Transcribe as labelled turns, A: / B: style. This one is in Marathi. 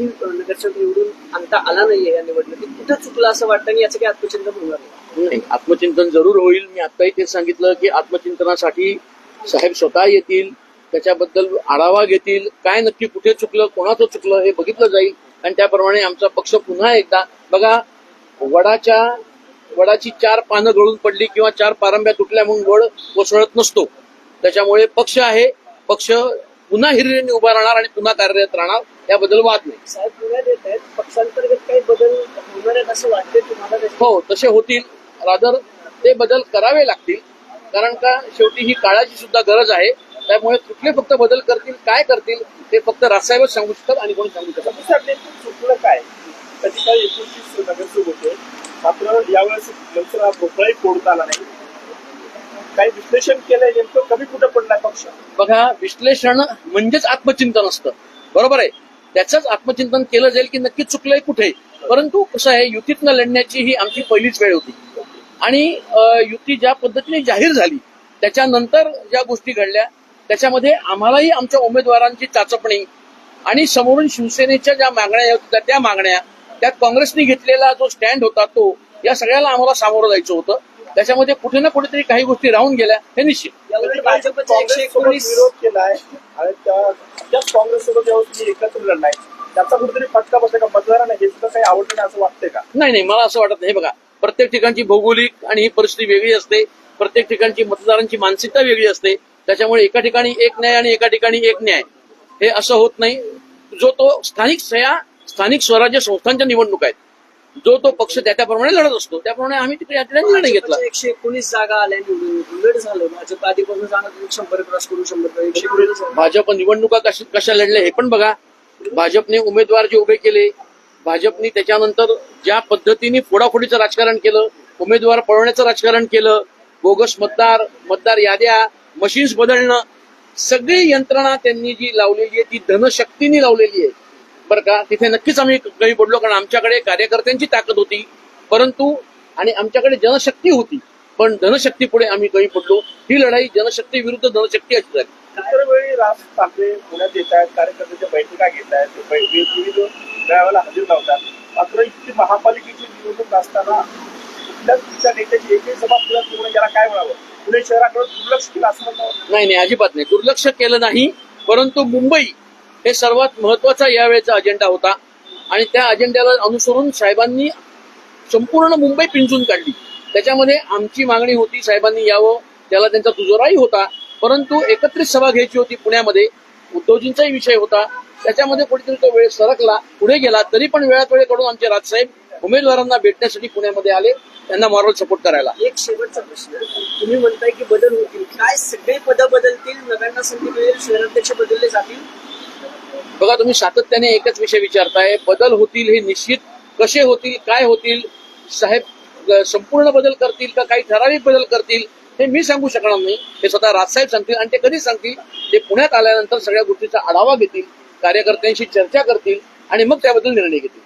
A: एकही नगरसेवक निवडून आणता आला नाहीये या निवडणुकीत. कुठं चुकलं असं वाटतं आणि याचं काही आत्मचिंतन होणार
B: नाही, आत्मचिंतन जरूर होईल. मी आत्ताही तेच सांगितलं की आत्मचिंतनासाठी साहेब स्वतः येतील, त्याच्याबद्दल आढावा घेतील, काय नक्की कुठे चुकलं, कोणाचं चुकलं हे बघितलं जाईल आणि त्याप्रमाणे आमचा पक्ष पुन्हा एकदा बघा, वडाची 4 पानं गळून पडली किंवा 4 पारंब्या तुटल्या म्हणून वड कोसळत नसतो. त्याच्यामुळे पक्ष आहे, पक्ष पुन्हा हिरिरीने उभा राहणार आणि पुन्हा कार्यरत राहणार, याबद्दल वाद नाही.
A: साहेब पुण्यात येत आहेत, पक्षांतर्गत काही बदल होणार आहेत असं वाटते तुम्हाला?
B: हो, तसे होतील. रादर ते बदल करावे लागतील, कारण का शेवटी ही काळाची सुद्धा गरज आहे. त्यामुळे कुठले फक्त बदल करतील, काय करतील ते फक्त राजसाहेबच सांगू शकतात आणि कोणी सांगू शकत नाही.
C: चुकलं काय? त्याची काही 29 नगरसेवक होते, मात्र यावेळेस नंतर भोपळाही फोडता आला नाही. काही विश्लेषण केलंय, नेमकं कमी कुठं पडलाय पक्ष?
B: बघा, विश्लेषण म्हणजेच आत्मचिंतन असतं, बरोबर आहे. त्याचंच आत्मचिंतन केलं जाईल की नक्की चुकलंय कुठे. परंतु कसं आहे, युतीतनं लढण्याची ही आमची पहिलीच वेळ होती आणि युती ज्या पद्धतीने जाहीर झाली त्याच्यानंतर ज्या गोष्टी घडल्या त्याच्यामध्ये आम्हालाही आमच्या उमेदवारांची चाचपणी आणि समोरून शिवसेनेच्या ज्या मागण्या होत्या त्या मागण्या, त्यात काँग्रेसने घेतलेला जो स्टँड होता तो, या सगळ्याला आम्हाला सामोरं जायचं होतं. त्याच्यामध्ये कुठे ना कुठेतरी काही गोष्टी राहून गेल्या हे निश्चित.
A: यावेळी भाजपचा 119
C: विरोध केलाय आणि त्याच काँग्रेस सोबत व्यवस्थित एकत्र लढलाय, त्याचा कुठेतरी फटका बसला का मतदारांना? हे सुद्धा काही आवडलं नाही असं वाटतंय का?
B: नाही, मला असं वाटत नाही. बघा, प्रत्येक ठिकाणची भौगोलिक आणि ही परिस्थिती वेगळी असते, प्रत्येक ठिकाणची मतदारांची मानसिकता वेगळी असते. त्याच्यामुळे एका ठिकाणी एक न्याय आणि एका ठिकाणी एक न्याय हे असं होत नाही. जो तो स्थानिक स्वराज्य संस्थांच्या निवडणूक आहेत, जो तो पक्ष त्याप्रमाणे लढत असतो, त्याप्रमाणे आम्ही तिकडे या ठिकाणी निर्णय घेतला.
A: 119 जागा आल्या निवडून, उलट झालं. भाजप आधीपासून सांगत 100 क्रॉस करून 100
B: भाजप निवडणुका कशा लढल्या हे पण बघा. भाजपने उमेदवार जे उभे केले, भाजपने त्याच्यानंतर ज्या पद्धतीने फोडाफोडीचं राजकारण केलं, उमेदवार पळवण्याचं राजकारण केलं, बोगस मतदार याद्या, मशीन्स बदलणं, सगळी यंत्रणा त्यांनी जी लावलेली आहे ती धनशक्तीने लावलेली आहे, बरं का. तिथे नक्कीच आम्ही कमी पडलो, कारण आमच्याकडे कार्यकर्त्यांची ताकद होती परंतु आणि आमच्याकडे जनशक्ती होती, पण धनशक्ती पुढे आम्ही कमी पडलो. ही लढाई जनशक्ती विरुद्ध धनशक्ती अशी झाली.
C: इतर वेळी राज ठाकरे पुण्यात येत आहेत, कार्यकर्त्यांच्या बैठका घेत आहेत, विविध वेळाला हजेरी लावतात. मात्र इतकी महापालिकेची निवडणूक असताना कुठल्याच तुमच्या नेत्याची एकही सभा पुण्यात निवडून याला काय म्हणावं? पुणे शहराकडे दुर्लक्ष केलं असं म्हणतात?
B: नाही, अजिबात नाही, दुर्लक्ष केलं नाही. परंतु मुंबई हे सर्वात महत्वाचा यावेळेचा अजेंडा होता आणि त्या अजेंड्याला अनुसरून साहेबांनी संपूर्ण मुंबई पिंजून काढली. त्याच्यामध्ये आमची मागणी होती साहेबांनी यावं, त्याला त्यांचा दुजोराही होता. परंतु एकत्रित सभा घ्यायची होती पुण्यामध्ये, उद्धवजींचाही विषय होता. त्याच्यामध्ये कुठेतरी तो वेळ सरकला, पुढे गेला. तरी पण वेळात वेळ काढून आमचे राजसाहेब उमेदवारांना भेटण्यासाठी पुण्यामध्ये आले, त्यांना मॉरल सपोर्ट करायला.
A: एक शेवटचा प्रश्न, तुम्ही म्हणताय की बदल होतील, काय सगळे पद बदलतील, नव्यांना संधी मिळेल, शहराध्यक्ष बदलले जातील?
B: बघा, तुम्ही सातत्याने एकच विषय विचारताय. बदल होतील हे निश्चित. कसे होतील, काय होतील, साहेब संपूर्ण बदल करतील का काही ठराविक बदल करतील हे मी सांगू शकणार नाही. हे स्वतः राजसाहेब सांगतील आणि ते कधी सांगतील, ते पुण्यात आल्यानंतर सगळ्या गोष्टीचा आढावा घेतील, कार्यकर्त्यांशी चर्चा करतील आणि मग त्याबद्दल निर्णय घेतील.